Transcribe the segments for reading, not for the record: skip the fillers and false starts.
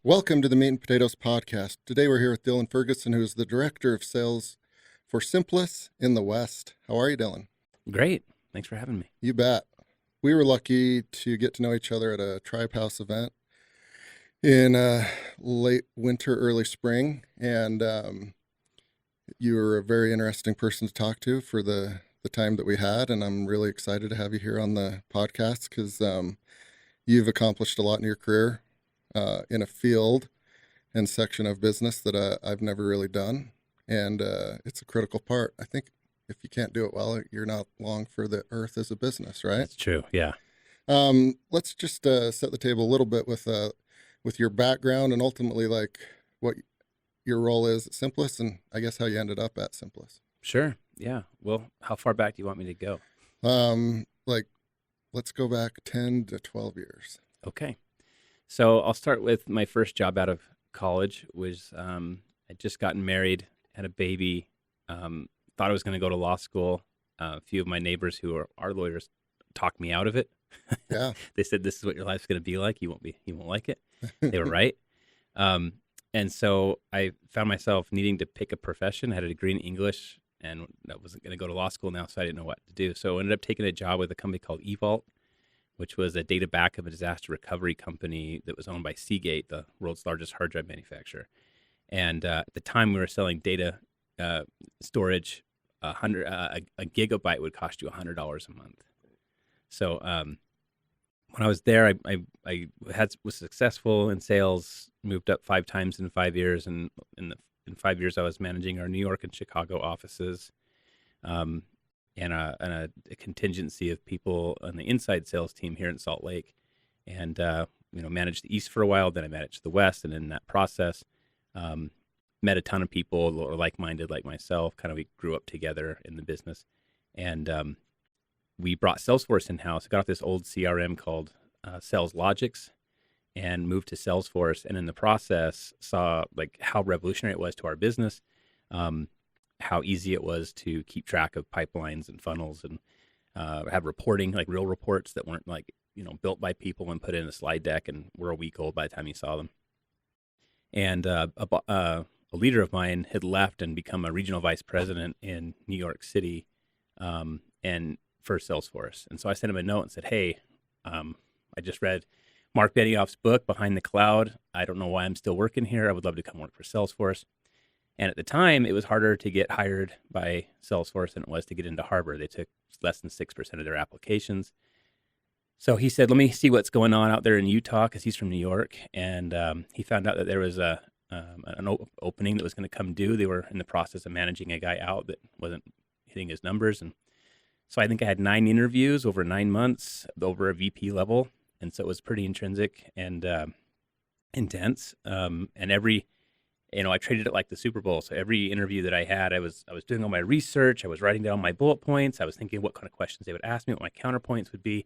Welcome to the Meat and Potatoes podcast. Today we're here with Dylan Ferguson, who is the Director of Sales for Simplus in the West. How are you, Dylan? Great. Thanks for having me. You bet. We were lucky to get to know each other at a Tribe House event in late winter, early spring, and you were a very interesting person to talk to for the time that we had, and I'm really excited to have you here on the podcast because you've accomplished a lot in your career in a field and section of business that I've never really done, and it's a critical part. I think if you can't do it well, you're not long for the earth as a business, right? That's true. Yeah. Let's just set the table a little bit with your background and ultimately like what your role is at Simplus and I guess how you ended up at Simplus. Sure. Yeah. Well, how far back do you want me to go? Let's go back 10 to 12 years. Okay. So I'll start with my first job out of college was I'd just gotten married, had a baby, thought I was going to go to law school. A few of my neighbors who are lawyers talked me out of it. Yeah. They said, this is what your life's going to be like. You won't like it. They were right. And so I found myself needing to pick a profession. I had a degree in English and I wasn't going to go to law school now, so I didn't know what to do. So I ended up taking a job with a company called eVault, which was a data backup and disaster recovery company that was owned by Seagate, the world's largest hard drive manufacturer. And at the time, we were selling data storage. A gigabyte would cost you $100 a month. So when I was there, I was successful in sales, moved up 5 times in 5 years, and in 5 years, I was managing our New York and Chicago offices. And a contingency of people on the inside sales team here in Salt Lake, and managed the East for a while. Then I managed the West, and in that process, met a ton of people who are like-minded, like myself. Kind of we grew up together in the business, and we brought Salesforce in-house. I got off this old CRM called Sales Logics, and moved to Salesforce. And in the process, saw like how revolutionary it was to our business. How easy it was to keep track of pipelines and funnels and have reporting, like real reports that weren't like, built by people and put in a slide deck and were a week old by the time you saw them. And a leader of mine had left and become a regional vice president in New York City and for Salesforce. And so I sent him a note and said, hey, I just read Mark Benioff's book, Behind the Cloud. I don't know why I'm still working here. I would love to come work for Salesforce. And at the time, it was harder to get hired by Salesforce than it was to get into Harbor. They took less than 6% of their applications. So he said, let me see what's going on out there in Utah, because he's from New York. And he found out that there was an opening that was going to come due. They were in the process of managing a guy out that wasn't hitting his numbers. And so I think I had 9 interviews over 9 months over a VP level. And so it was pretty intrinsic and intense. And every... I treated it like the Super Bowl. So every interview that I had, I was doing all my research. I was writing down my bullet points. I was thinking what kind of questions they would ask me, what my counterpoints would be,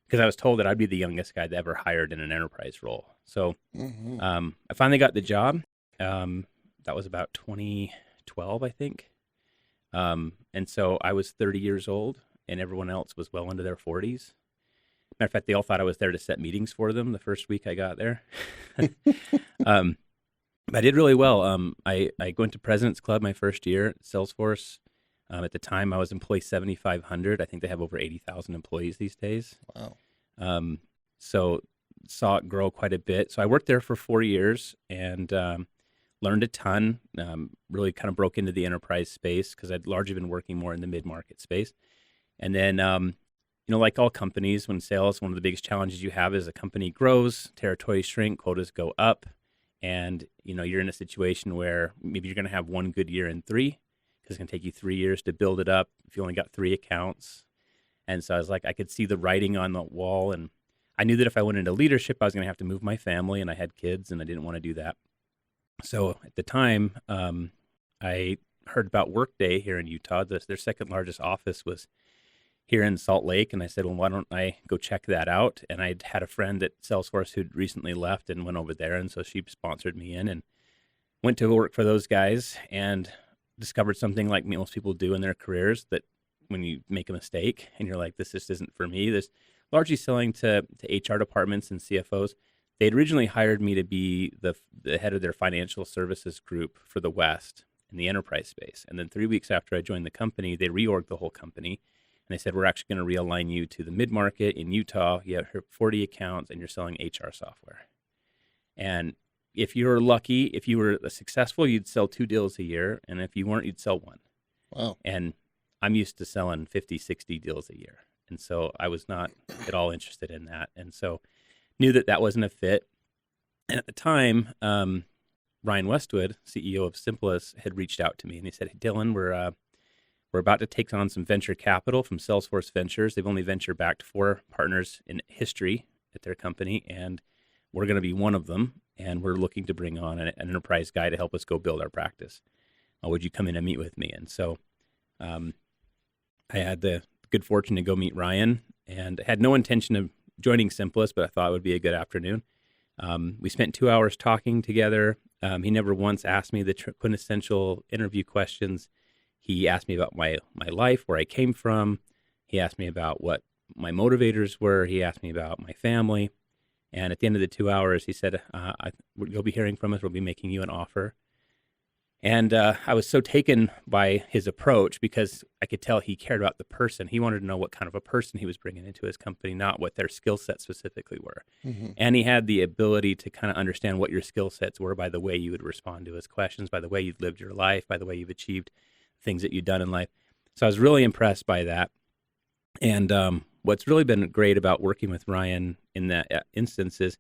because I was told that I'd be the youngest guy that ever hired in an enterprise role. So I finally got the job. That was about 2012, I think. And so I was 30 years old, and everyone else was well into their 40s. Matter of fact, they all thought I was there to set meetings for them the first week I got there. I did really well. I went to President's Club my first year at Salesforce. At the time, I was employee 7,500. I think they have over 80,000 employees these days. Wow. So saw it grow quite a bit. So I worked there for 4 years and learned a ton. Really kind of broke into the enterprise space because I'd largely been working more in the mid-market space. And then, like all companies, when sales, one of the biggest challenges you have is a company grows, territories shrink, quotas go up. And, you're in a situation where maybe you're going to have 1 good year in 3, because it's going to take you 3 years to build it up if you only got 3 accounts. And so I was like, I could see the writing on the wall. And I knew that if I went into leadership, I was going to have to move my family, and I had kids, and I didn't want to do that. So at the time, I heard about Workday here in Utah. Their second largest office was here in Salt Lake. And I said, well, why don't I go check that out? And I'd had a friend at Salesforce who'd recently left and went over there. And so she sponsored me in and went to work for those guys and discovered something like most people do in their careers, that when you make a mistake and you're like, this just isn't for me. There's largely selling to HR departments and CFOs. They had originally hired me to be the head of their financial services group for the West in the enterprise space. And then 3 weeks after I joined the company, they reorged the whole company. And they said, we're actually going to realign you to the mid-market in Utah. You have 40 accounts and you're selling HR software. And if you were lucky, if you were successful, you'd sell 2 deals a year. And if you weren't, you'd sell 1. Wow. And I'm used to selling 50, 60 deals a year. And so I was not at all interested in that. And so knew that that wasn't a fit. And at the time, Ryan Westwood, CEO of Simplus, had reached out to me and he said, hey, Dylan, we're about to take on some venture capital from Salesforce Ventures. They've only venture backed 4 partners in history at their company, and we're going to be one of them. And we're looking to bring on an enterprise guy to help us go build our practice. Would you come in and meet with me? And so I had the good fortune to go meet Ryan, and had no intention of joining Simplus, but I thought it would be a good afternoon. We spent 2 hours talking together. He never once asked me the quintessential interview questions. He asked me about my life, where I came from. He asked me about what my motivators were. He asked me about my family. And at the end of the 2 hours, he said, you'll be hearing from us. We'll be making you an offer. And I was so taken by his approach because I could tell he cared about the person. He wanted to know what kind of a person he was bringing into his company, not what their skill sets specifically were. Mm-hmm. And he had the ability to kind of understand what your skill sets were by the way you would respond to his questions, by the way you'd lived your life, by the way you've achieved things that you've done in life. So I was really impressed by that. And what's really been great about working with Ryan in that instance is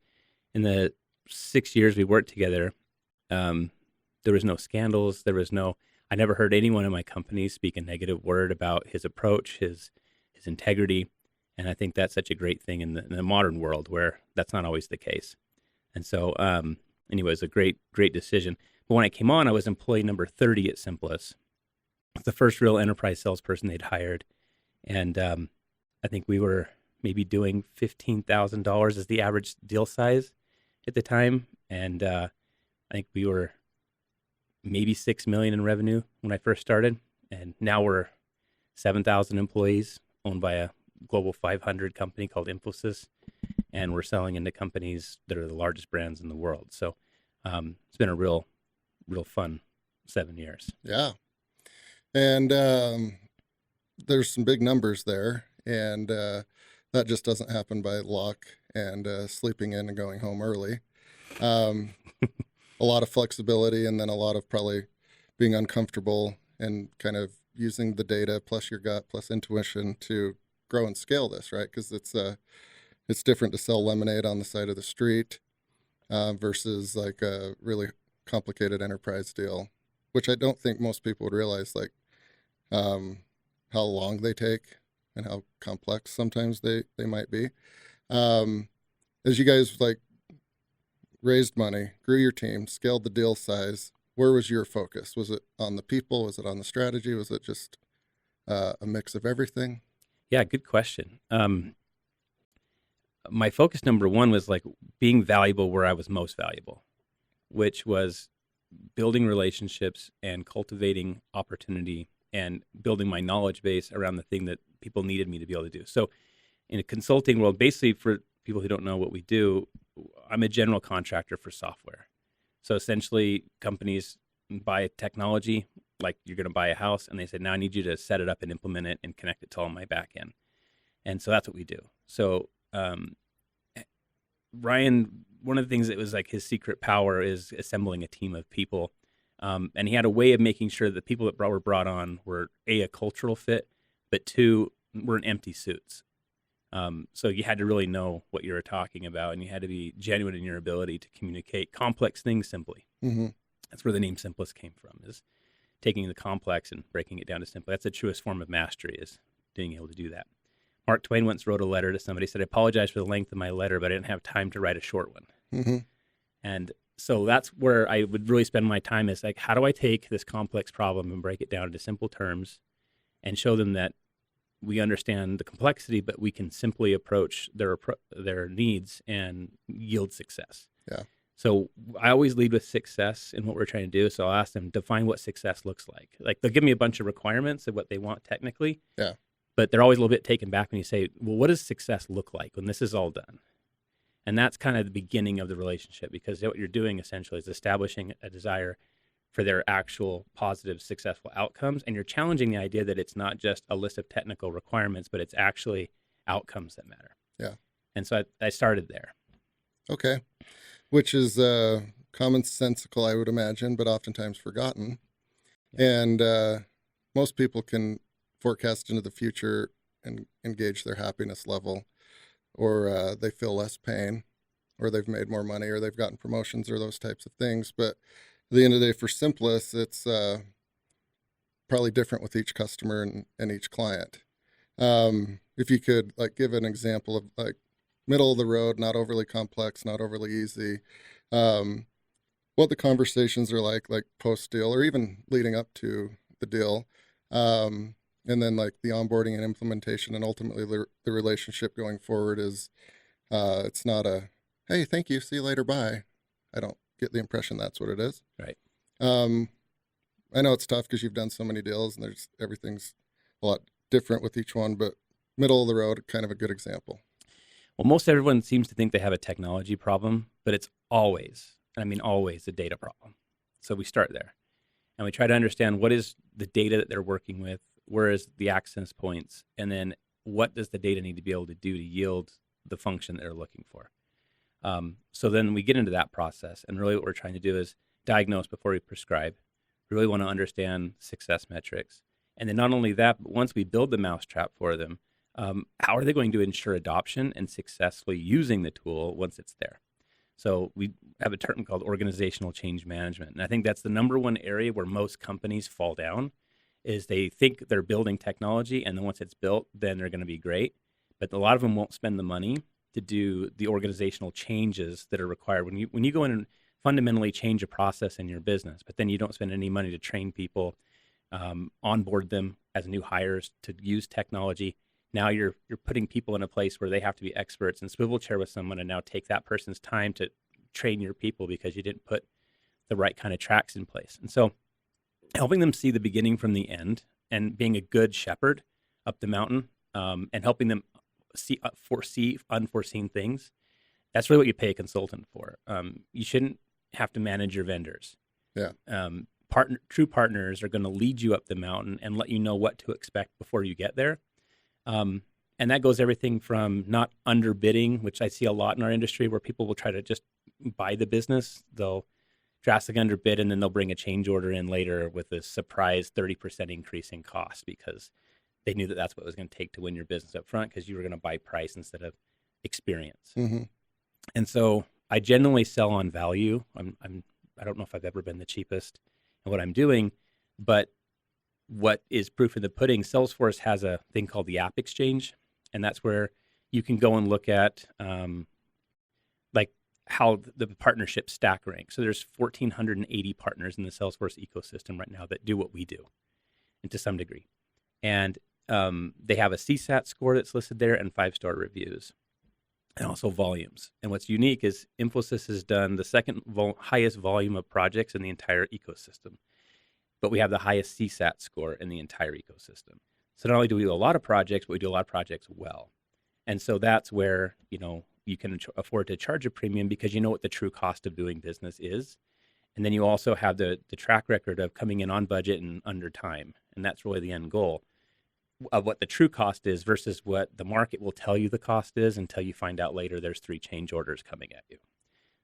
in the 6 years we worked together, there was no scandals. I never heard anyone in my company speak a negative word about his approach, his integrity. And I think that's such a great thing in the modern world where that's not always the case. And so anyway, it was a great decision. But when I came on, I was employee number 30 at Simplus. The first real enterprise salesperson they'd hired. And I think we were maybe doing $15,000 as the average deal size at the time. And I think we were maybe $6 million in revenue when I first started. And now we're 7,000 employees owned by a global 500 company called Infosys. And we're selling into companies that are the largest brands in the world. So it's been a real fun 7 years. Yeah. And there's some big numbers there, and that just doesn't happen by luck and sleeping in and going home early. A lot of flexibility, and then a lot of probably being uncomfortable and kind of using the data plus your gut plus intuition to grow and scale this, right? Because it's different to sell lemonade on the side of the street versus like a really complicated enterprise deal, which I don't think most people would realize, like how long they take and how complex sometimes they might be. As you guys like raised money, grew your team, scaled the deal size, where was your focus? Was it on the people? Was it on the strategy? Was it just a mix of everything? Yeah, good question. My focus number one was like being valuable where I was most valuable, which was building relationships and cultivating opportunity and building my knowledge base around the thing that people needed me to be able to do. So in a consulting world, basically for people who don't know what we do, I'm a general contractor for software. So essentially companies buy technology, like you're going to buy a house, and they say, now I need you to set it up and implement it and connect it to all my back end. And so that's what we do. So Ryan, one of the things that was like his secret power is assembling a team of people. And he had a way of making sure that the people that were brought on were a cultural fit, but 2, were in empty suits. So you had to really know what you were talking about, and you had to be genuine in your ability to communicate complex things simply. Mm-hmm. That's where the name Simplus came from, is taking the complex and breaking it down to simple. That's the truest form of mastery, is being able to do that. Mark Twain once wrote a letter to somebody, said, I apologize for the length of my letter, but I didn't have time to write a short one. Mm-hmm. And so that's where I would really spend my time, is like, how do I take this complex problem and break it down into simple terms and show them that we understand the complexity, but we can simply approach their needs and yield success. Yeah. So I always lead with success in what we're trying to do. So I'll ask them, define what success looks like. Like they'll give me a bunch of requirements of what they want technically. Yeah. But they're always a little bit taken back when you say, well, what does success look like when this is all done? And that's kind of the beginning of the relationship, because what you're doing essentially is establishing a desire for their actual positive, successful outcomes. And you're challenging the idea that it's not just a list of technical requirements, but it's actually outcomes that matter. Yeah. And so I started there. Okay. Which is commonsensical, I would imagine, but oftentimes forgotten. And most people can forecast into the future and engage their happiness level, or they feel less pain, or they've made more money, or they've gotten promotions, or those types of things. But at the end of the day, for Simplus, it's probably different with each customer and each client. If you could like give an example of like middle of the road, not overly complex, not overly easy, what the conversations are like post deal or even leading up to the deal, and then like the onboarding and implementation, and ultimately the relationship going forward is it's not a hey, thank you, see you later, bye. I don't get the impression that's what it is. Right. I know it's tough because you've done so many deals and everything's a lot different with each one, but middle of the road, kind of a good example. Well, most everyone seems to think they have a technology problem, but it's always, I mean, always a data problem. So we start there and we try to understand what is the data that they're working with, where is the access points, and then what does the data need to be able to do to yield the function that they're looking for. So then we get into that process, and really what we're trying to do is diagnose before we prescribe. We really want to understand success metrics. And then not only that, but once we build the mousetrap for them, how are they going to ensure adoption and successfully using the tool once it's there? So we have a term called organizational change management. And I think that's the number one area where most companies fall down, is they think they're building technology, and then once it's built, then they're going to be great. But a lot of them won't spend the money to do the organizational changes that are required. When you go in and fundamentally change a process in your business, but then you don't spend any money to train people, onboard them as new hires to use technology, now you're putting people in a place where they have to be experts and swivel chair with someone and now take that person's time to train your people because you didn't put the right kind of tracks in place. And so helping them see the beginning from the end and being a good shepherd up the mountain, and helping them foresee unforeseen things, that's really what you pay a consultant for. You shouldn't have to manage your vendors. Yeah. True partners are going to lead you up the mountain and let you know what to expect before you get there. And that goes everything from not underbidding, which I see a lot in our industry, where people will try to just buy the business. They'll drastically underbid, and then they'll bring a change order in later with a surprise 30% increase in cost because they knew that that's what it was going to take to win your business up front, because you were going to buy price instead of experience. Mm-hmm. And so I generally sell on value. I don't know if I've ever been the cheapest in what I'm doing, but what is proof in the pudding, Salesforce has a thing called the App Exchange, and that's where you can go and look at like how the partnership stack ranks. So there's 1,480 partners in the Salesforce ecosystem right now that do what we do, and to some degree. And they have a CSAT score that's listed there and 5-star reviews, and also volumes. And what's unique is Infosys has done the second highest volume of projects in the entire ecosystem, but we have the highest CSAT score in the entire ecosystem. So not only do we do a lot of projects, but we do a lot of projects well. And so that's where, you can afford to charge a premium because you know what the true cost of doing business is. And then you also have the track record of coming in on budget and under time. And that's really the end goal of what the true cost is versus what the market will tell you the cost is until you find out later there's 3 change orders coming at you.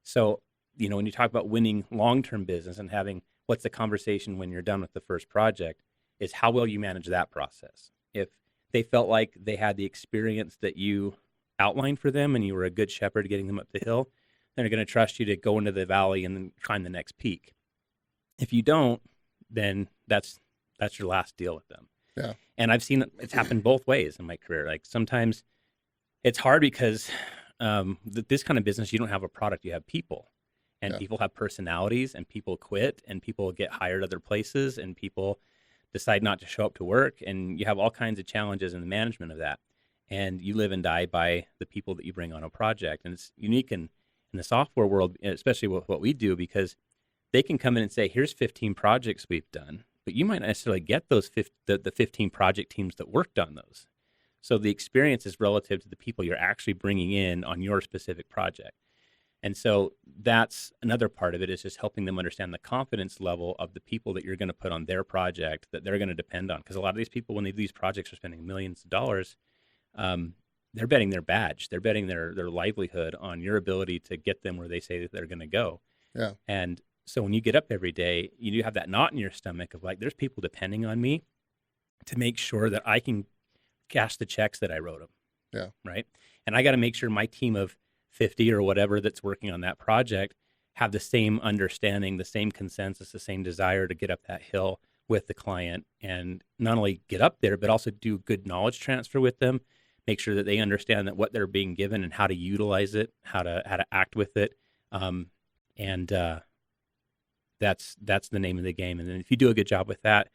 So, when you talk about winning long-term business and having what's the conversation when you're done with the first project is how well you manage that process. If they felt like they had the experience that you outlined for them and you were a good shepherd getting them up the hill, then they're going to trust you to go into the valley and then climb the next peak. If you don't, then that's your last deal with them. Yeah. And I've seen it's happened both ways in my career. Like sometimes it's hard because this kind of business, you don't have a product, you have people. And people have personalities, and people quit, and people get hired other places, and people decide not to show up to work. And you have all kinds of challenges in the management of that. And you live and die by the people that you bring on a project. And it's unique in the software world, especially with what we do, because they can come in and say, here's 15 projects we've done, but you might not necessarily get those the 15 project teams that worked on those. So the experience is relative to the people you're actually bringing in on your specific project. And so that's another part of it, is just helping them understand the confidence level of the people that you're going to put on their project that they're going to depend on. Because a lot of these people, when they do these projects, are spending millions of dollars. They're betting their badge, they're betting their livelihood on your ability to get them where they say that they're going to go. Yeah. And so when you get up every day, you do have that knot in your stomach of like, there's people depending on me to make sure that I can cash the checks that I wrote them. Yeah. Right. And I got to make sure my team of 50 or whatever that's working on that project have the same understanding, the same consensus, the same desire to get up that hill with the client, and not only get up there, but also do good knowledge transfer with them, make sure that they understand that what they're being given and how to utilize it, how to act with it. That's the name of the game. And then if you do a good job with that,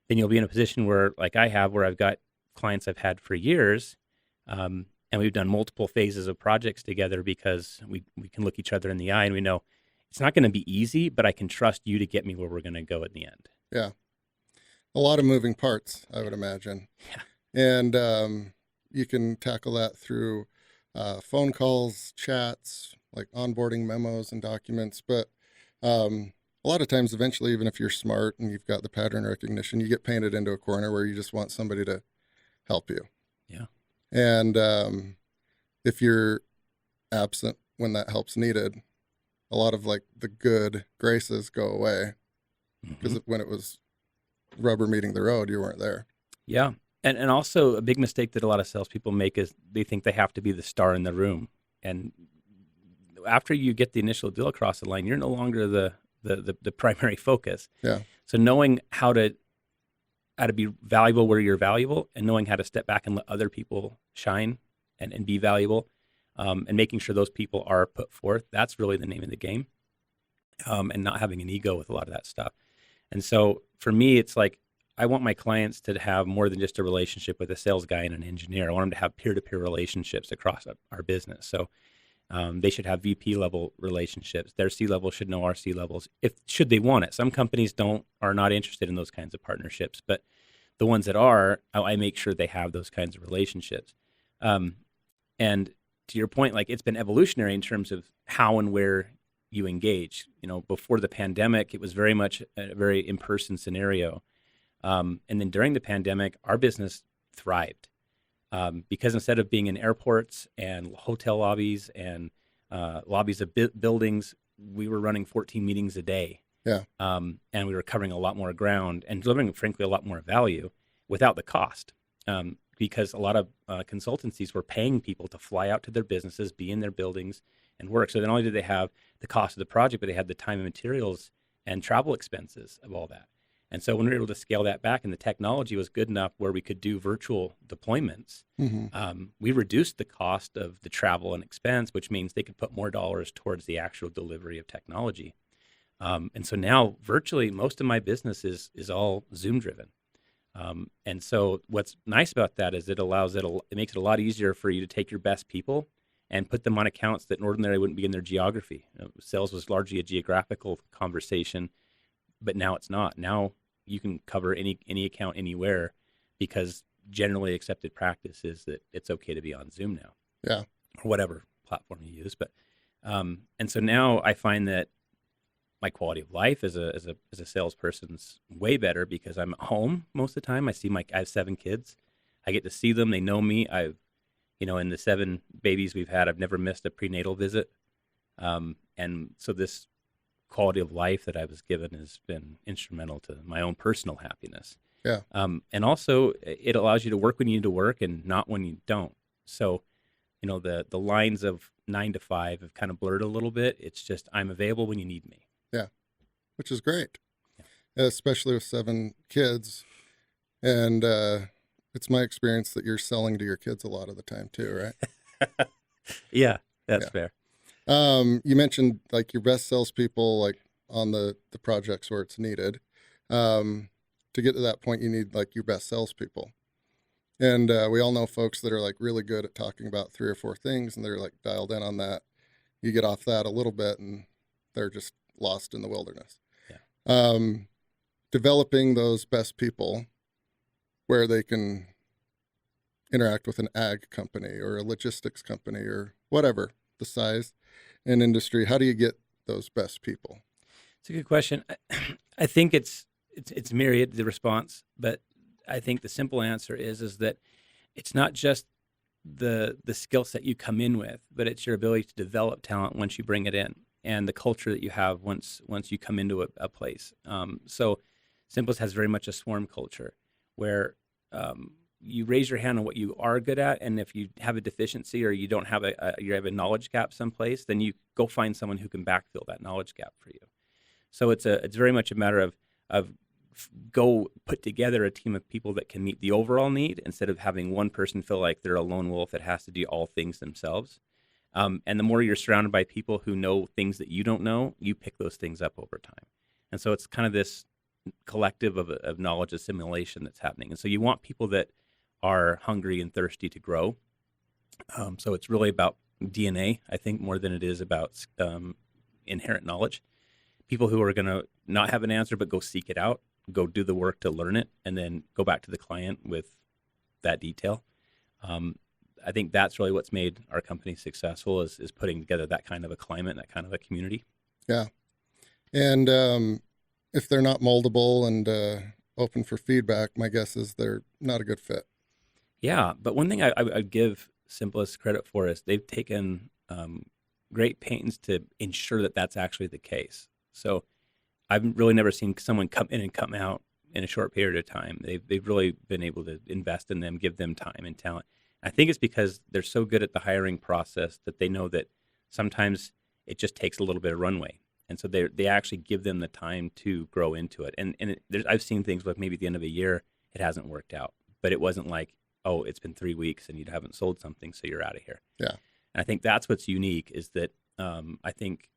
then you'll be in a position where, like I have, where I've got clients I've had for years, and we've done multiple phases of projects together because we can look each other in the eye and we know it's not going to be easy, but I can trust you to get me where we're going to go in the end. Yeah. A lot of moving parts, I would imagine. Yeah. And you can tackle that through phone calls, chats, like onboarding memos and documents. But a lot of times, eventually, even if you're smart and you've got the pattern recognition, you get painted into a corner where you just want somebody to help you. Yeah. And if you're absent when that help's needed, a lot of like the good graces go away, because when it was rubber meeting the road, you weren't there. Yeah. And also a big mistake that a lot of salespeople make is they think they have to be the star in the room. And after you get the initial deal across the line, you're no longer the primary focus. Yeah. So knowing how to be valuable where you're valuable, and knowing how to step back and let other people shine and be valuable, and making sure those people are put forth, that's really the name of the game. And not having an ego with a lot of that stuff. And so for me, it's like, I want my clients to have more than just a relationship with a sales guy and an engineer. I want them to have peer-to-peer relationships across our business. So they should have VP level relationships. Their C level should know our C levels, should they want it. Some companies are not interested in those kinds of partnerships, but the ones that are, I make sure they have those kinds of relationships. And to your point, like, it's been evolutionary in terms of how and where you engage. Before the pandemic, it was very much a very in-person scenario. And then during the pandemic, our business thrived because instead of being in airports and hotel lobbies and lobbies of buildings, we were running 14 meetings a day. Yeah. And we were covering a lot more ground and delivering, frankly, a lot more value without the cost. Because a lot of consultancies were paying people to fly out to their businesses, be in their buildings, and work. So not only did they have the cost of the project, but they had the time and materials and travel expenses of all that. And so when we were able to scale that back and the technology was good enough where we could do virtual deployments, we reduced the cost of the travel and expense, which means they could put more dollars towards the actual delivery of technology. And so now virtually most of my business is all Zoom driven. And so what's nice about that is it makes it a lot easier for you to take your best people and put them on accounts that ordinarily wouldn't be in their geography. Sales was largely a geographical conversation, but now it's not. Now you can cover any account anywhere, because generally accepted practice is that it's okay to be on Zoom now. Yeah. Or whatever platform you use. But and so now I find that my quality of life as a salesperson's way better because I'm at home most of the time. I have 7 kids. I get to see them. They know me. In the 7 babies we've had, I've never missed a prenatal visit. And so this quality of life that I was given has been instrumental to my own personal happiness. Yeah. And also it allows you to work when you need to work and not when you don't. So, the lines of 9 to 5 have kind of blurred a little bit. It's just, I'm available when you need me. Yeah. Which is great. Yeah. Especially with 7 kids. And it's my experience that you're selling to your kids a lot of the time too, right? Yeah, that's fair. You mentioned like your best salespeople, like on the projects where it's needed. To get to that point, you need like your best salespeople. And we all know folks that are like really good at talking about 3 or 4 things, and they're like dialed in on that. You get off that a little bit and they're just lost in the wilderness. Yeah. Developing those best people where they can interact with an ag company or a logistics company or whatever the size and industry? How do you get those best people? It's a good question. I think it's myriad, the response, but I think the simple answer is that it's not just the skill set you come in with, but it's your ability to develop talent once you bring it in, and the culture that you have once you come into a place. So Simplus has very much a swarm culture where you raise your hand on what you are good at, and if you have a deficiency or you don't have you have a knowledge gap someplace, then you go find someone who can backfill that knowledge gap for you. So it's very much a matter of go put together a team of people that can meet the overall need instead of having one person feel like they're a lone wolf that has to do all things themselves. And the more you're surrounded by people who know things that you don't know, you pick those things up over time. And so it's kind of this collective of knowledge assimilation that's happening. And so you want people that are hungry and thirsty to grow. So it's really about DNA, I think, more than it is about inherent knowledge. People who are going to not have an answer but go seek it out, go do the work to learn it, and then go back to the client with that detail. I think that's really what's made our company successful is putting together that kind of a climate, that kind of a community. Yeah. And if they're not moldable and open for feedback, my guess is they're not a good fit. Yeah, but one thing I'd give Simplus credit for is they've taken great pains to ensure that that's actually the case. So I've really never seen someone come in and come out in a short period of time. They've really been able to invest in them, give them time and talent. I think it's because they're so good at the hiring process that they know that sometimes it just takes a little bit of runway. And so they actually give them the time to grow into it. And I've seen things like maybe at the end of a year, it hasn't worked out. But it wasn't like, oh, it's been 3 weeks and you haven't sold something, so you're out of here. Yeah. And I think that's what's unique is that I think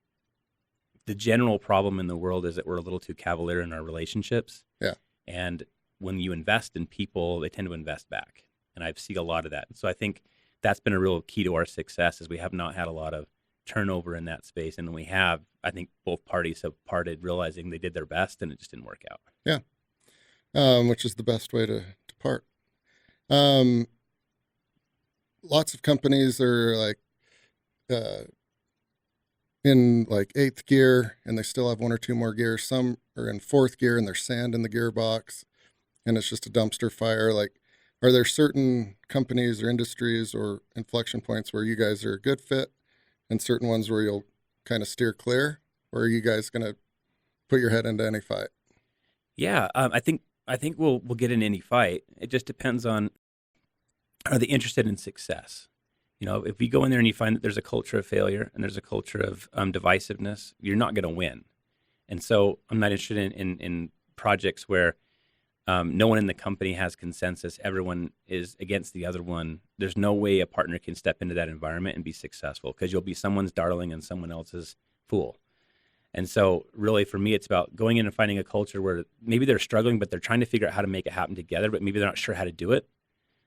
the general problem in the world is that we're a little too cavalier in our relationships. Yeah. And when you invest in people, they tend to invest back. And I've seen a lot of that. So I think that's been a real key to our success is we have not had a lot of turnover in that space. And when we have, I think both parties have parted realizing they did their best and it just didn't work out. Yeah. Which is the best way to part. Lots of companies are like in like 8th gear and they still have 1 or 2 more gears. Some are in 4th gear and there's sand in the gearbox and it's just a dumpster fire. Like, are there certain companies or industries or inflection points where you guys are a good fit and certain ones where you'll kind of steer clear? Or are you guys going to put your head into any fight? Yeah, I think we'll get in any fight. It just depends on, are they interested in success? You know, if you go in there and you find that there's a culture of failure and there's a culture of divisiveness, you're not going to win. And so I'm not interested in projects where no one in the company has consensus. Everyone is against the other one. There's no way a partner can step into that environment and be successful because you'll be someone's darling and someone else's fool. And so really for me, it's about going in and finding a culture where maybe they're struggling, but they're trying to figure out how to make it happen together, but maybe they're not sure how to do it.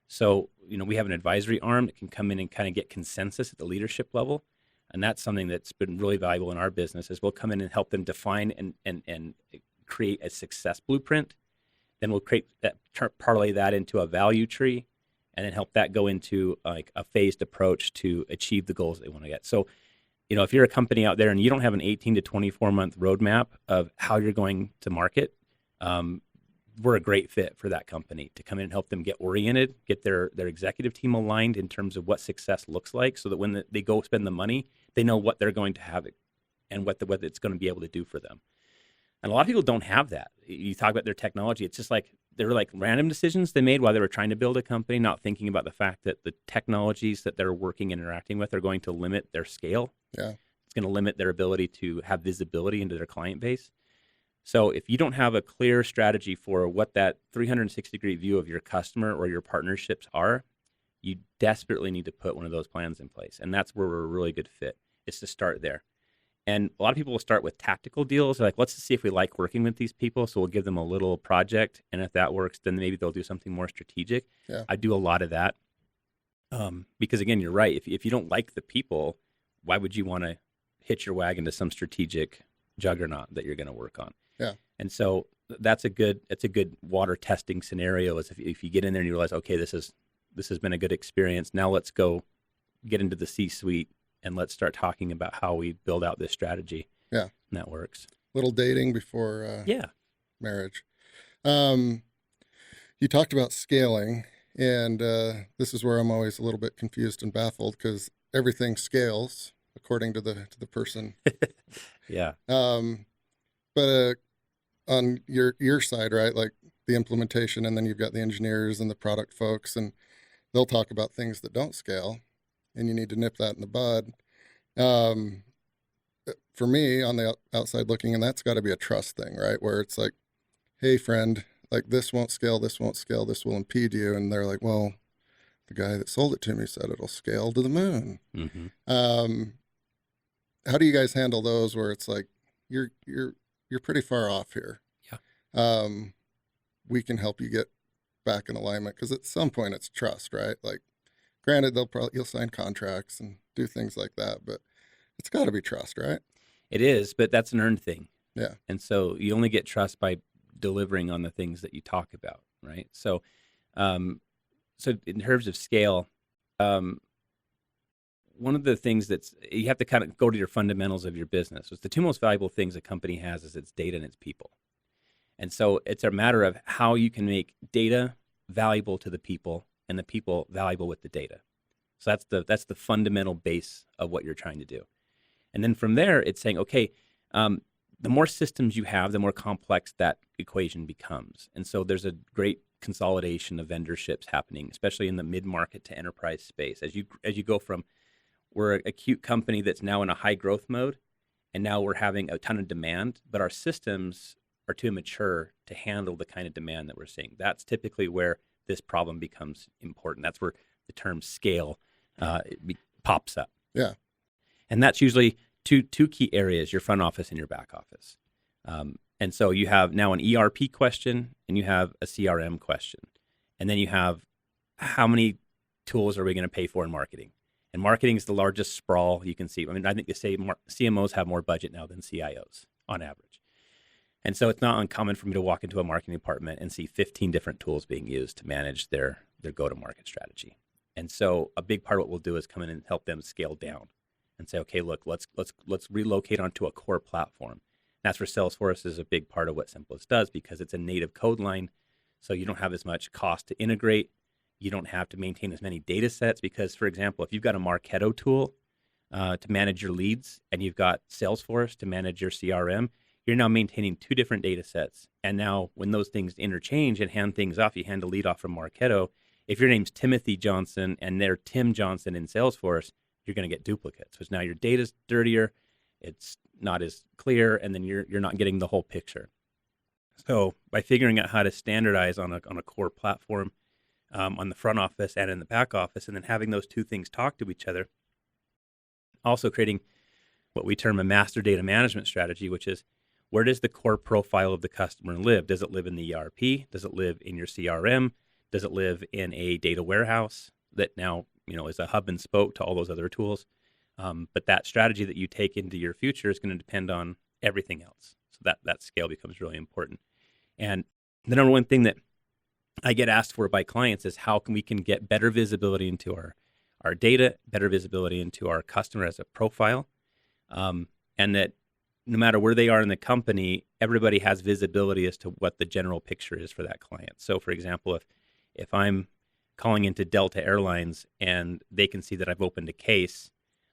So, you know, we have an advisory arm that can come in and kind of get consensus at the leadership level. And that's something that's been really valuable in our business is we'll come in and help them define and create a success blueprint. Then we'll create that, parlay that into a value tree, and then help that go into like a phased approach to achieve the goals they want to get. So, you know, if you're a company out there and you don't have an 18 to 24 month roadmap of how you're going to market, we're a great fit for that company to come in and help them get oriented, get their executive team aligned in terms of what success looks like, so that when they go spend the money, they know what they're going to have and what it's going to be able to do for them. And a lot of people don't have that. You talk about their technology. It's just like they're like random decisions they made while they were trying to build a company, not thinking about the fact that the technologies that they're working and interacting with are going to limit their scale. Yeah. It's going to limit their ability to have visibility into their client base. So if you don't have a clear strategy for what that 360-degree view of your customer or your partnerships are, you desperately need to put one of those plans in place. And that's where we're a really good fit, is to start there. And a lot of people will start with tactical deals. They're like, let's just see if we like working with these people. So we'll give them a little project. And if that works, then maybe they'll do something more strategic. Yeah. I do a lot of that. Because again, you're right. If you don't like the people, why would you want to hitch your wagon to some strategic juggernaut that you're going to work on? Yeah. And so that's a good water testing scenario is if you get in there and you realize, okay, this is this has been a good experience. Now let's go get into the C-suite and let's start talking about how we build out this strategy. Yeah. And that works. Little dating before Yeah. marriage. You talked about scaling, and this is where I'm always a little bit confused and baffled because everything scales according to the person. Yeah. But on your side, right, like the implementation, and then you've got the engineers and the product folks, and they'll talk about things that don't scale, and you need to nip that in the bud. For me, on the outside looking, and that's got to be a trust thing, right? Where it's like, hey, friend, like this won't scale, this won't scale, this will impede you. And they're like, well, the guy that sold it to me said it'll scale to the moon. Mm-hmm. How do you guys handle those where it's like, you're pretty far off here? Yeah. We can help you get back in alignment, because at some point it's trust, right? Like, granted, you'll sign contracts and do things like that, but it's got to be trust, right? It is, but that's an earned thing. Yeah. And so you only get trust by delivering on the things that you talk about, right? So, so in terms of scale, one of the things that's, you have to kind of go to your fundamentals of your business. So it's the two most valuable things a company has is its data and its people. And so it's a matter of how you can make data valuable to the people and the people valuable with the data. So that's the fundamental base of what you're trying to do. And then from there, it's saying, okay, the more systems you have, the more complex that equation becomes. And so there's a great consolidation of vendorships happening, especially in the mid-market to enterprise space. As you go from, we're a cute company that's now in a high growth mode, and now we're having a ton of demand, but our systems are too immature to handle the kind of demand that we're seeing. That's typically where this problem becomes important. That's where the term scale pops up. Yeah. And that's usually two key areas, your front office and your back office. And so you have now an ERP question and you have a CRM question. And then you have, how many tools are we going to pay for in marketing? And marketing is the largest sprawl you can see. I mean, I think they say CMOs have more budget now than CIOs on average. And so it's not uncommon for me to walk into a marketing department and see 15 different tools being used to manage their go-to-market strategy. And so a big part of what we'll do is come in and help them scale down and say, okay, look, let's relocate onto a core platform. That's where Salesforce is a big part of what Simplus does, because it's a native code line. So you don't have as much cost to integrate. You don't have to maintain as many data sets, because, for example, if you've got a Marketo tool to manage your leads and you've got Salesforce to manage your CRM, you're now maintaining two different data sets. And now when those things interchange and hand things off, you hand a lead off from Marketo. If your name's Timothy Johnson and they're Tim Johnson in Salesforce, you're going to get duplicates, which now your data's dirtier, it's not as clear, and then you're not getting the whole picture. So by figuring out how to standardize on a core platform on the front office and in the back office, and then having those two things talk to each other, also creating what we term a master data management strategy, which is, where does the core profile of the customer live? Does it live in the ERP? Does it live in your CRM? Does it live in a data warehouse that now, is a hub and spoke to all those other tools? But that strategy that you take into your future is going to depend on everything else. So that scale becomes really important. And the number one thing that I get asked for by clients is how we can get better visibility into our data, better visibility into our customer as a profile, and that no matter where they are in the company, everybody has visibility as to what the general picture is for that client. So, for example, if I'm calling into Delta Airlines and they can see that I've opened a case,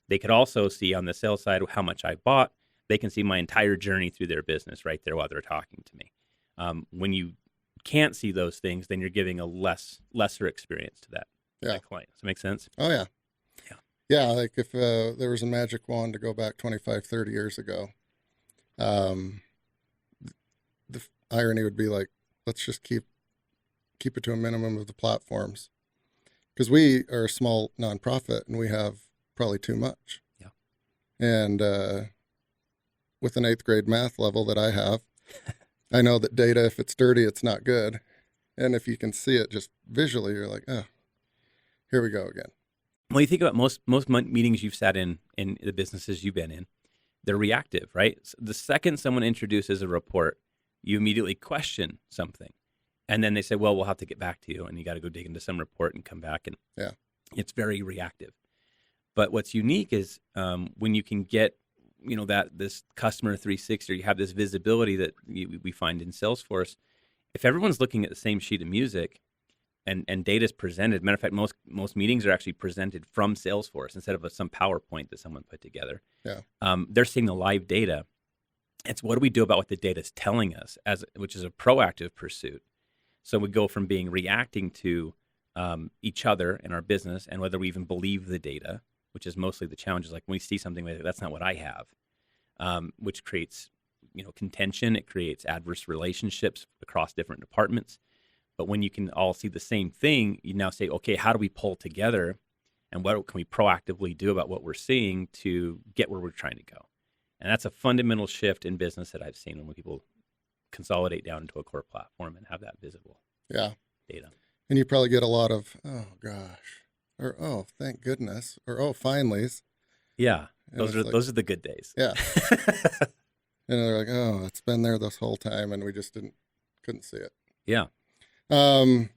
they could also see on the sales side how much I bought. They can see my entire journey through their business right there while they're talking to me. When you can't see those things, then you're giving a lesser experience to that client. Does that make sense? Oh, yeah. Yeah. Yeah, like if there was a magic wand to go back 25, 30 years ago, the irony would be like, let's just keep it to a minimum of the platforms, because we are a small nonprofit and we have probably too much. Yeah. And with an 8th grade math level that I have, I know that data, if it's dirty, it's not good. And if you can see it just visually, you're like, oh, here we go again. Well, you think about most meetings you've sat in the businesses you've been in, they're reactive, right? So the second someone introduces a report, you immediately question something. And then they say, well, we'll have to get back to you, and you got to go dig into some report and come back. And Yeah. it's very reactive. But what's unique is when you can get, that this customer 360, or you have this visibility that we find in Salesforce. If everyone's looking at the same sheet of music and data is presented, matter of fact, most meetings are actually presented from Salesforce instead of some PowerPoint that someone put together. Yeah. They're seeing the live data. It's what do we do about what the data is telling us, which is a proactive pursuit. So we go from reacting to each other in our business, and whether we even believe the data, which is mostly the challenge. Is like when we see something like that's not what I have, which creates contention. It creates adverse relationships across different departments. But when you can all see the same thing, you now say, okay, how do we pull together, and what can we proactively do about what we're seeing to get where we're trying to go? And that's a fundamental shift in business that I've seen when people consolidate down into a core platform and have that visible Yeah. data. And you probably get a lot of, oh gosh, or oh, thank goodness, or oh, finallys. Yeah, And those are the good days. Yeah. And they're like, oh, it's been there this whole time, and we just couldn't see it. Yeah. When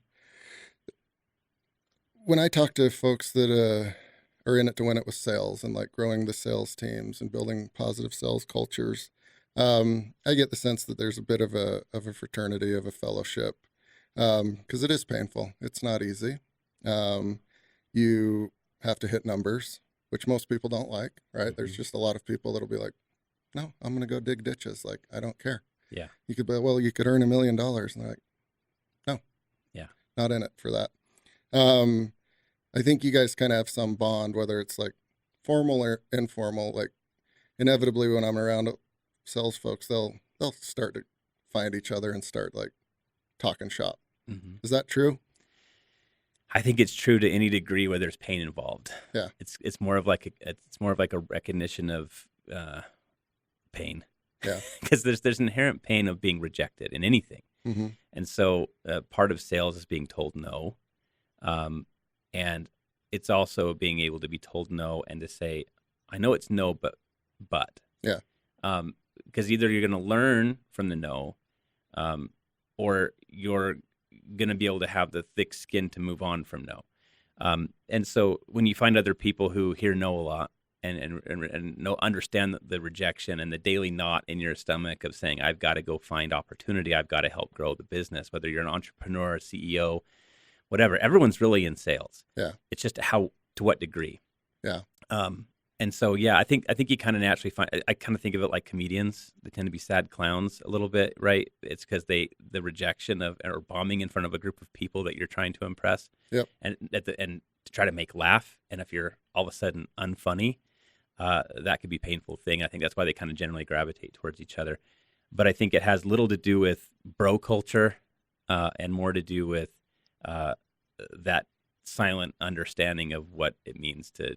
I talk to folks that are in it to win it with sales and like growing the sales teams and building positive sales cultures, I get the sense that there's a bit of a fraternity, of a fellowship, because it is painful. It's not easy. You have to hit numbers, which most people don't like, right? Mm-hmm. There's just a lot of people that'll be like, no, I'm going to go dig ditches. Like, I don't care. Yeah. You could be, well, you could earn $1 million. And they're like, no. Yeah. Not in it for that. I think you guys kind of have some bond, whether it's like formal or informal. Like inevitably when I'm around sales folks, they'll start to find each other and start like talking shop. Mm-hmm. Is that true? I think it's true to any degree where there's pain involved. Yeah. It's more of like a recognition of pain. Yeah. Because there's inherent pain of being rejected in anything. Mm-hmm. And so part of sales is being told no. And it's also being able to be told no and to say, I know it's no, but. Yeah. Because either you're going to learn from the no, or you're going to be able to have the thick skin to move on from no. And so when you find other people who hear no a lot and understand the rejection and the daily knot in your stomach of saying, I've got to go find opportunity, I've got to help grow the business, whether you're an entrepreneur, a CEO, whatever, everyone's really in sales. Yeah. It's just to what degree. Yeah. And so, yeah, I think you kind of naturally find, I kind of think of it like comedians. They tend to be sad clowns a little bit, right? It's because the rejection of, or bombing in front of a group of people that you're trying to impress. Yep. And to try to make laugh. And if you're all of a sudden unfunny, that could be a painful thing. I think that's why they kind of generally gravitate towards each other. But I think it has little to do with bro culture, and more to do with that silent understanding of what it means to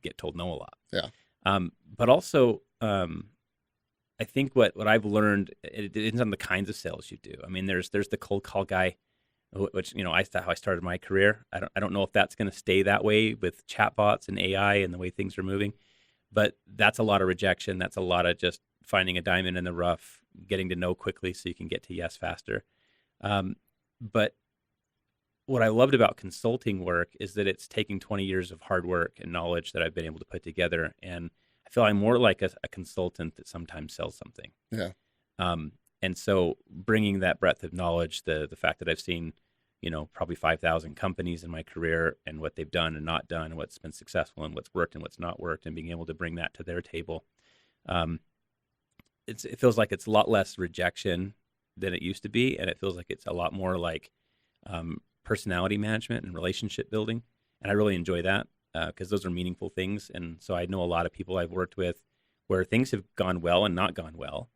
get told no a lot. Yeah. But also, I think what I've learned, it depends on the kinds of sales you do. I mean, there's the cold call guy, which how I started my career. I don't know if that's going to stay that way with chatbots and AI and the way things are moving, but that's a lot of rejection. That's a lot of just finding a diamond in the rough, getting to know quickly so you can get to yes faster. But what I loved about consulting work is that it's taking 20 years of hard work and knowledge that I've been able to put together. And I feel I'm more like a consultant that sometimes sells something. Yeah. And so bringing that breadth of knowledge, the fact that I've seen, probably 5,000 companies in my career and what they've done and not done and what's been successful and what's worked and what's not worked, and being able to bring that to their table. It feels like it's a lot less rejection than it used to be. And it feels like it's a lot more like, personality management and relationship building. And I really enjoy that because those are meaningful things. And so I know a lot of people I've worked with where things have gone well and not gone well,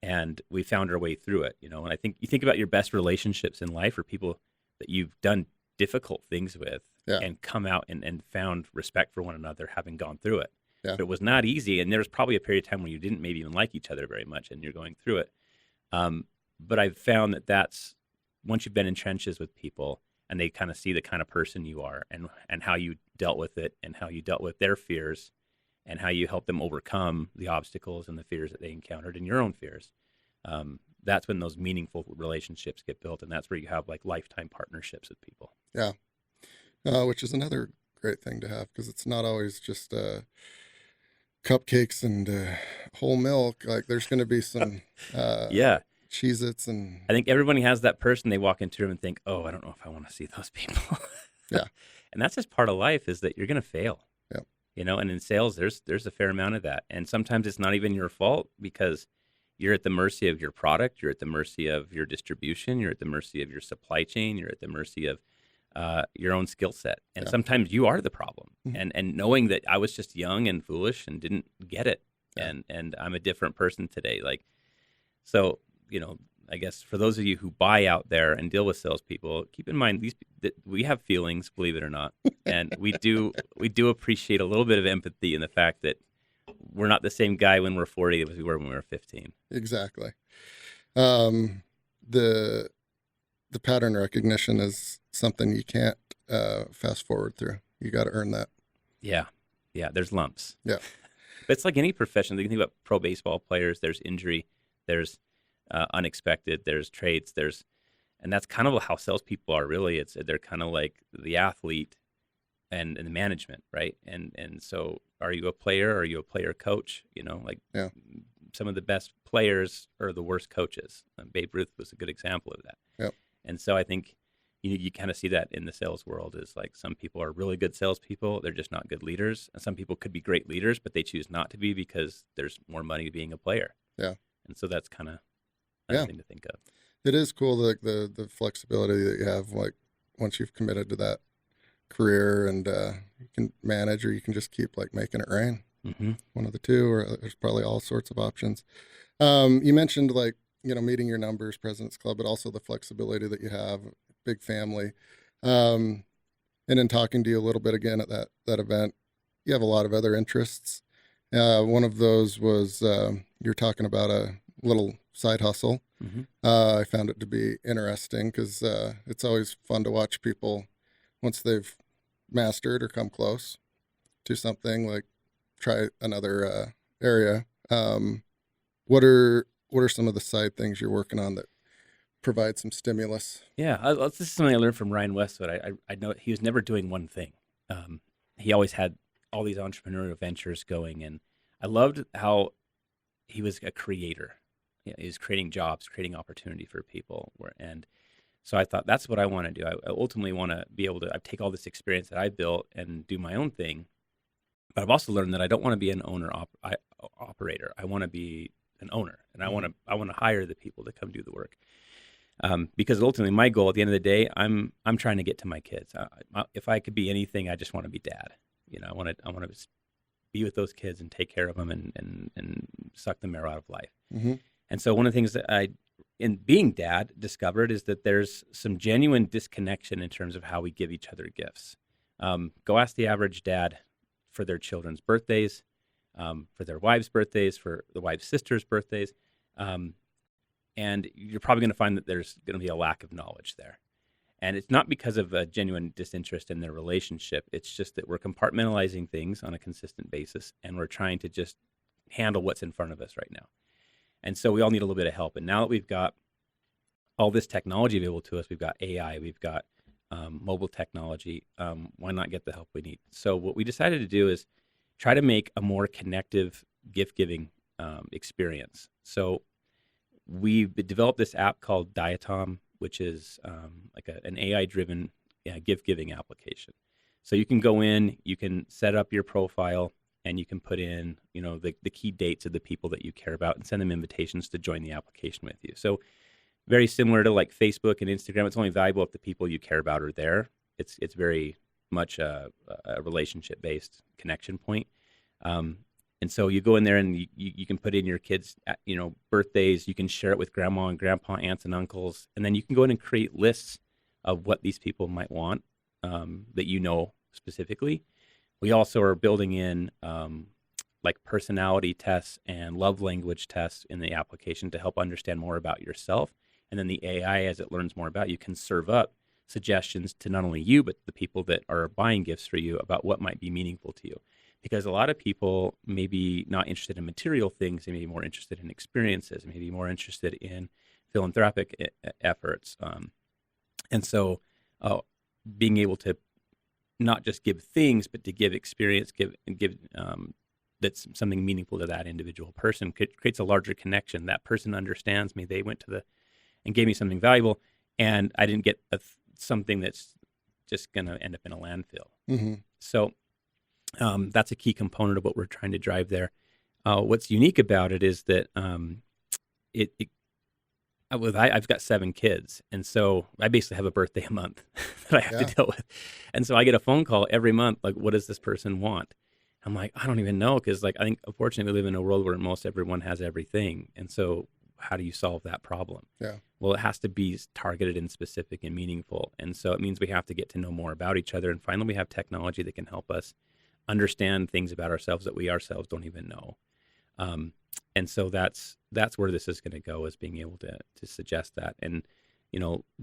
and we found our way through it, And I think you think about your best relationships in life are people that you've done difficult things with, Yeah. and come out and found respect for one another having gone through it. Yeah. But it was not easy. And there was probably a period of time when you didn't maybe even like each other very much and you're going through it. But I've found that that's once you've been in trenches with people, and they kind of see the kind of person you are and how you dealt with it and how you dealt with their fears and how you helped them overcome the obstacles and the fears that they encountered and your own fears. that's when those meaningful relationships get built, and that's where you have like lifetime partnerships with people. Yeah. Which is another great thing to have, because it's not always just cupcakes and whole milk. Like there's going to be some Yeah. Cheez-Its and I think everybody has that person they walk into a room and think, oh, I don't know if I want to see those people. yeah, And that's just part of life, is that you're going to fail. yeah, And in sales, there's a fair amount of that. And sometimes it's not even your fault, because you're at the mercy of your product. You're at the mercy of your distribution. You're at the mercy of your supply chain. You're at the mercy of your own skill set. And yeah. sometimes you are the problem. Mhm. And knowing that I was just young and foolish and didn't get it. Yeah. And I'm a different person today. So, I guess for those of you who buy out there and deal with salespeople, keep in mind that we have feelings, believe it or not. And we do appreciate a little bit of empathy in the fact that we're not the same guy when we're 40 as we were when we were 15. Exactly. The pattern recognition is something you can't fast forward through. You got to earn that. Yeah. There's lumps. Yeah. But it's like any profession. You can think about pro baseball players. There's injury. There's unexpected. There's trades. And that's kind of how salespeople are. Really, they're kind of like the athlete and the management, right? And so, are you a player? Or are you a player coach? Yeah. Some of the best players are the worst coaches. Babe Ruth was a good example of that. Yep. And so I think you kind of see that in the sales world, is like some people are really good salespeople. They're just not good leaders. And some people could be great leaders, but they choose not to be because there's more money being a player. Yeah. And so that's kind of Yeah. thing to think of. It is cool, the flexibility that you have, like once you've committed to that career, and you can manage, or you can just keep like making it rain. Mm-hmm. One of the two, or there's probably all sorts of options. You mentioned like, meeting your numbers, President's Club, but also the flexibility that you have, big family. And in talking to you a little bit again at that event, you have a lot of other interests. One of those was you're talking about a little side hustle. Mm-hmm. I found it to be interesting, because it's always fun to watch people once they've mastered or come close to something, like try another area. What are some of the side things you're working on that provide some stimulus? Yeah, this is something I learned from Ryan Westwood. I know he was never doing one thing. He always had all these entrepreneurial ventures going, and I loved how he was a creator. He was creating jobs, creating opportunity for people. And so I thought, that's what I want to do. I ultimately want to be able to take all this experience that I built and do my own thing. But I've also learned that I don't want to be an owner operator. I want to be an owner, and I want to hire the people to come do the work. Because ultimately, my goal at the end of the day, I'm trying to get to my kids. If I could be anything, I just want to be dad. I want to be with those kids and take care of them and suck the marrow out of life. Mm-hmm. And so one of the things that I, in being dad, discovered is that there's some genuine disconnection in terms of how we give each other gifts. Go ask the average dad for their children's birthdays, for their wives' birthdays, for the wives' sisters' birthdays. And you're probably going to find that there's going to be a lack of knowledge there. And it's not because of a genuine disinterest in their relationship. It's just that we're compartmentalizing things on a consistent basis, and we're trying to just handle what's in front of us right now. And so we all need a little bit of help. And now that we've got all this technology available to us, we've got AI, we've got mobile technology, why not get the help we need? So what we decided to do is try to make a more connective gift-giving experience. So we've developed this app called Diatom, which is like an AI-driven gift-giving application. So you can go in, you can set up your profile, and you can put in, the key dates of the people that you care about and send them invitations to join the application with you. So very similar to like Facebook and Instagram. It's only valuable if the people you care about are there. It's very much a relationship-based connection point. And so you go in there and you can put in your kids' birthdays. You can share it with grandma and grandpa, aunts and uncles, and then you can go in and create lists of what these people might want that specifically. We also are building in like personality tests and love language tests in the application to help understand more about yourself. And then the AI, as it learns more about you, can serve up suggestions to not only you, but the people that are buying gifts for you about what might be meaningful to you. Because a lot of people may be not interested in material things. They may be more interested in experiences, maybe more interested in philanthropic efforts. And so being able to not just give things, but to give experience, give that's something meaningful to that individual person, creates a larger connection. That person understands me. They went to and gave me something valuable, and I didn't get something that's just going to end up in a landfill. Mm-hmm. So that's a key component of what we're trying to drive there. What's unique about it is that I've got 7 kids, and so I basically have a birthday a month that I have to deal with. And so I get a phone call every month, like, what does this person want? I'm like, I don't even know, because I think, unfortunately, we live in a world where most everyone has everything. And so how do you solve that problem? Yeah. Well, it has to be targeted and specific and meaningful. And so it means we have to get to know more about each other. And finally, we have technology that can help us understand things about ourselves that we ourselves don't even know. And so that's where this is going to go, is being able to suggest that. And,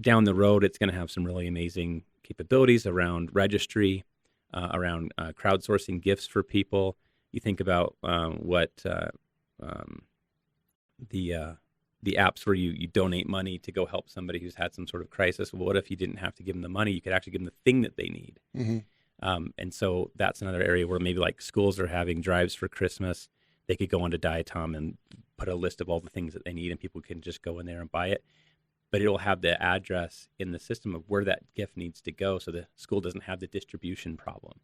down the road, it's going to have some really amazing capabilities around registry, around crowdsourcing gifts for people. You think about what the apps where you donate money to go help somebody who's had some sort of crisis. Well, what if you didn't have to give them the money? You could actually give them the thing that they need. Mm-hmm. And so that's another area where maybe like schools are having drives for Christmas. They could go onto Diatom and put a list of all the things that they need, and people can just go in there and buy it. But it'll have the address in the system of where that gift needs to go, so the school doesn't have the distribution problem.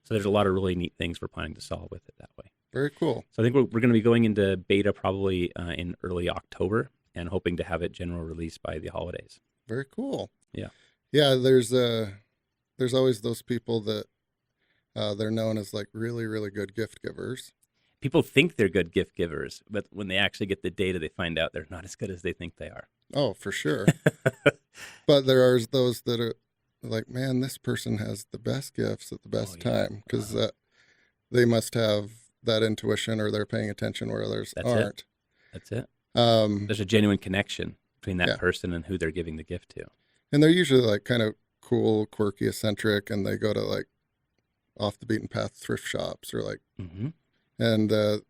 So there's a lot of really neat things we're planning to solve with it that way. Very cool. So I think we're going to be going into beta probably in early October, and hoping to have it general release by the holidays. Very cool. Yeah. Yeah, there's always those people that they're known as like really, really good gift givers. People think they're good gift givers, but when they actually get the data, they find out they're not as good as they think they are. Oh, for sure. But there are those that are like, man, this person has the best gifts at the best time, because they must have that intuition, or they're paying attention where others aren't. That's it. There's a genuine connection between that person and who they're giving the gift to. And they're usually like kind of cool, quirky, eccentric, and they go to like off the beaten path thrift shops, or like, and the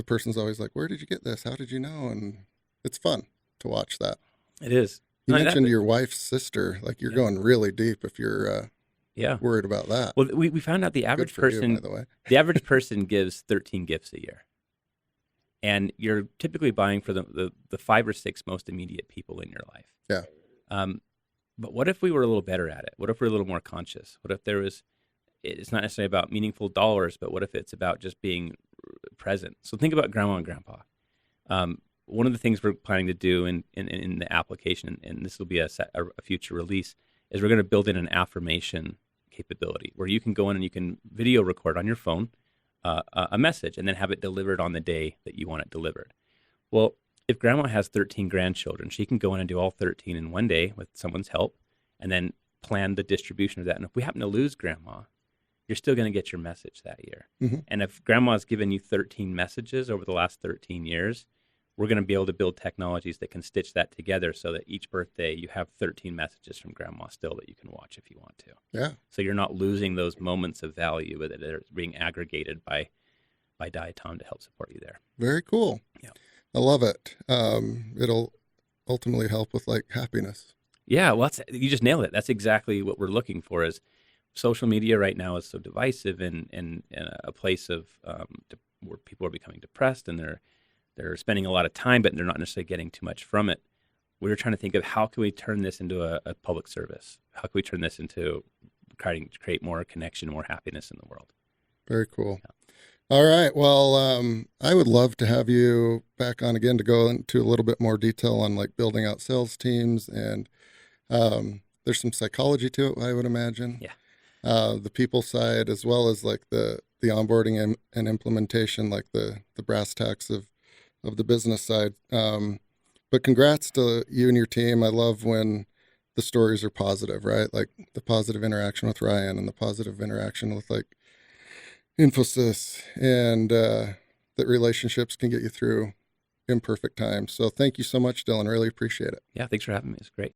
person's always like, where did you get this? How did you know? And it's fun to watch that. It is. You mentioned your wife's sister. Like, you're going really deep if you're worried about that. Well, we found out the average person, by the way. The average person gives 13 gifts a year. And you're typically buying for the 5 or 6 most immediate people in your life. Yeah. But what if we were a little better at it? What if we're a little more conscious? What if it's not necessarily about meaningful dollars, but what if it's about just being present? So think about grandma and grandpa. One of the things we're planning to do in the application, and this will be a future release, is we're going to build in an affirmation capability where you can go in and you can video record on your phone a message and then have it delivered on the day that you want it delivered. Well, if grandma has 13 grandchildren, she can go in and do all 13 in one day with someone's help, and then plan the distribution of that. And if we happen to lose grandma, you're still going to get your message that year. Mm-hmm. And if grandma's given you 13 messages over the last 13 years, we're going to be able to build technologies that can stitch that together so that each birthday you have 13 messages from grandma still that you can watch if you want to. Yeah. So you're not losing those moments of value that are being aggregated by Diatom to help support you there. Very cool. Yeah. I love it. It'll ultimately help with like happiness. Yeah. Well, you just nailed it. That's exactly what we're looking for. Is social media right now is so divisive and a place of where people are becoming depressed, and they're spending a lot of time, but they're not necessarily getting too much from it. We're trying to think of how can we turn this into a public service? How can we turn this into create more connection, more happiness in the world? Very cool. Yeah. All right. Well, I would love to have you back on again to go into a little bit more detail on like building out sales teams, and there's some psychology to it, I would imagine. Yeah. The people side, as well as like the onboarding and implementation, like the brass tacks of the business side. But congrats to you and your team. I love when the stories are positive, right? Like the positive interaction with Ryan and the positive interaction with like Infosys, and that relationships can get you through imperfect times. So thank you so much, Dylan. Really appreciate it. Yeah. Thanks for having me. It's great.